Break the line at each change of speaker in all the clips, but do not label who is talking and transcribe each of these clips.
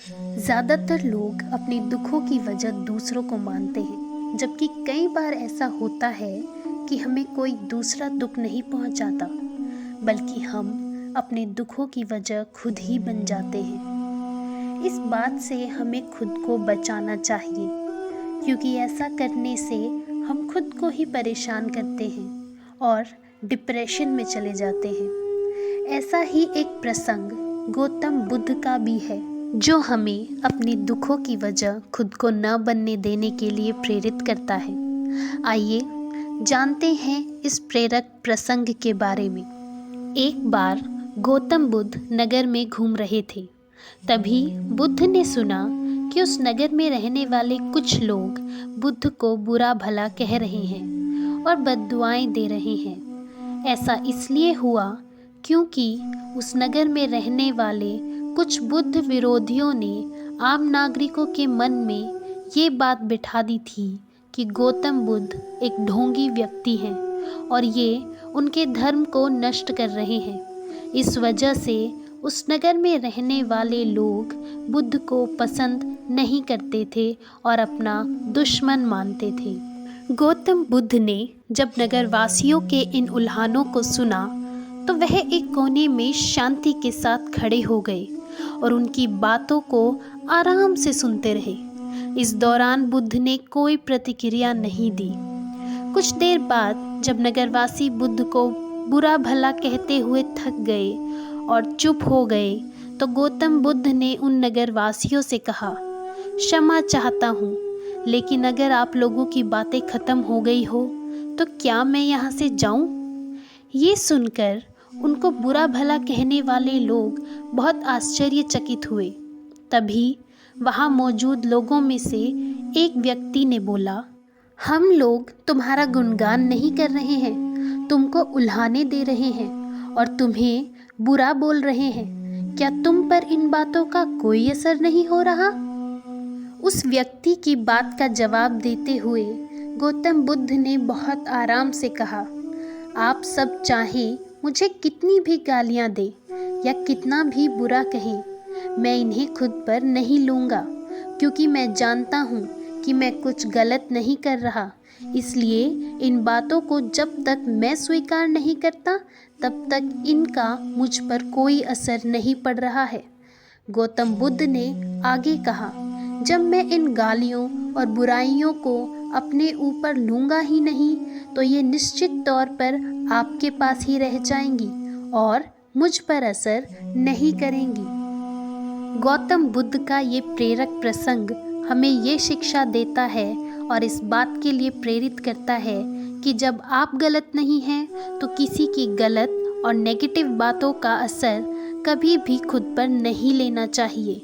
ज़्यादातर लोग अपने दुखों की वजह दूसरों को मानते हैं, जबकि कई बार ऐसा होता है कि हमें कोई दूसरा दुख नहीं पहुंचाता, बल्कि हम अपने दुखों की वजह खुद ही बन जाते हैं। इस बात से हमें खुद को बचाना चाहिए, क्योंकि ऐसा करने से हम खुद को ही परेशान करते हैं और डिप्रेशन में चले जाते हैं। ऐसा ही एक प्रसंग गौतम बुद्ध का भी है, जो हमें अपने दुखों की वजह खुद को न बनने देने के लिए प्रेरित करता है। आइए जानते हैं इस प्रेरक प्रसंग के बारे में। एक बार गौतम बुद्ध नगर में घूम रहे थे। तभी बुद्ध ने सुना कि उस नगर में रहने वाले कुछ लोग बुद्ध को बुरा भला कह रहे हैं और बद्दुआएं दे रहे हैं। ऐसा इसलिए हुआ क्योंकि उस नगर में रहने वाले कुछ बुद्ध विरोधियों ने आम नागरिकों के मन में ये बात बिठा दी थी कि गौतम बुद्ध एक ढोंगी व्यक्ति हैं और ये उनके धर्म को नष्ट कर रहे हैं। इस वजह से उस नगर में रहने वाले लोग बुद्ध को पसंद नहीं करते थे और अपना दुश्मन मानते थे। गौतम बुद्ध ने जब नगरवासियों के इन उल्हानों को सुना तो वह एक कोने में शांति के साथ खड़े हो गए और उनकी बातों को आराम से सुनते रहे। इस दौरान बुद्ध ने कोई प्रतिक्रिया नहीं दी। कुछ देर बाद जब नगरवासी बुद्ध को बुरा भला कहते हुए थक गए और चुप हो गए, तो गौतम बुद्ध ने उन नगरवासियों से कहा, क्षमा चाहता हूँ, लेकिन अगर आप लोगों की बातें ख़त्म हो गई हो तो क्या मैं यहाँ से जाऊँ? ये सुनकर उनको बुरा भला कहने वाले लोग बहुत आश्चर्यचकित हुए। तभी वहाँ मौजूद लोगों में से एक व्यक्ति ने बोला, हम लोग तुम्हारा गुणगान नहीं कर रहे हैं, तुमको उल्हाने दे रहे हैं और तुम्हें बुरा बोल रहे हैं। क्या तुम पर इन बातों का कोई असर नहीं हो रहा? उस व्यक्ति की बात का जवाब देते हुए गौतम बुद्ध ने बहुत आराम से कहा, आप सब चाहें मुझे कितनी भी गालियां दे या कितना भी बुरा कहें, मैं इन्हें खुद पर नहीं लूँगा, क्योंकि मैं जानता हूँ कि मैं कुछ गलत नहीं कर रहा। इसलिए इन बातों को जब तक मैं स्वीकार नहीं करता, तब तक इनका मुझ पर कोई असर नहीं पड़ रहा है। गौतम बुद्ध ने आगे कहा, जब मैं इन गालियों और बुराइयों को अपने ऊपर लूँगा ही नहीं, तो ये निश्चित तौर पर आपके पास ही रह जाएंगी और मुझ पर असर नहीं करेंगी। गौतम बुद्ध का ये प्रेरक प्रसंग हमें ये शिक्षा देता है और इस बात के लिए प्रेरित करता है कि जब आप गलत नहीं हैं, तो किसी की गलत और नेगेटिव बातों का असर कभी भी खुद पर नहीं लेना चाहिए,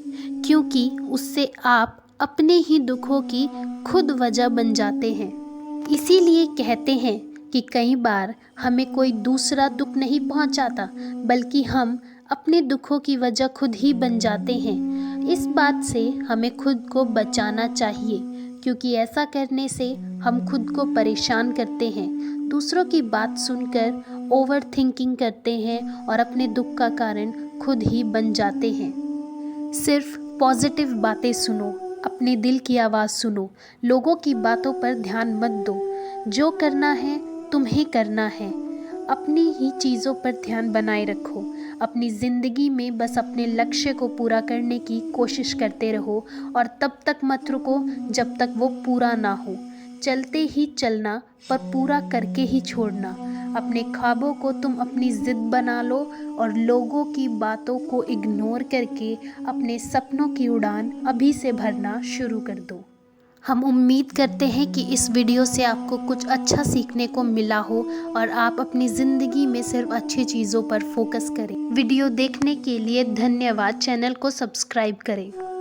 क्योंकि उससे आप अपने ही दुखों की खुद वजह बन जाते हैं। इसीलिए कहते हैं कि कई बार हमें कोई दूसरा दुख नहीं पहुंचाता, बल्कि हम अपने दुखों की वजह खुद ही बन जाते हैं। इस बात से हमें खुद को बचाना चाहिए, क्योंकि ऐसा करने से हम खुद को परेशान करते हैं, दूसरों की बात सुनकर ओवर थिंकिंग करते हैं और अपने दुख का कारण खुद ही बन जाते हैं। सिर्फ पॉजिटिव बातें सुनो, अपने दिल की आवाज़ सुनो, लोगों की बातों पर ध्यान मत दो। जो करना है तुम्हें करना है। अपनी ही चीज़ों पर ध्यान बनाए रखो। अपनी ज़िंदगी में बस अपने लक्ष्य को पूरा करने की कोशिश करते रहो और तब तक मत रुको जब तक वो पूरा ना हो। चलते ही चलना, पर पूरा करके ही छोड़ना। अपने ख्वाबों को तुम अपनी ज़िद बना लो और लोगों की बातों को इग्नोर करके अपने सपनों की उड़ान अभी से भरना शुरू कर दो। हम उम्मीद करते हैं कि इस वीडियो से आपको कुछ अच्छा सीखने को मिला हो और आप अपनी ज़िंदगी में सिर्फ अच्छी चीज़ों पर फोकस करें। वीडियो देखने के लिए धन्यवाद। चैनल को सब्सक्राइब करें।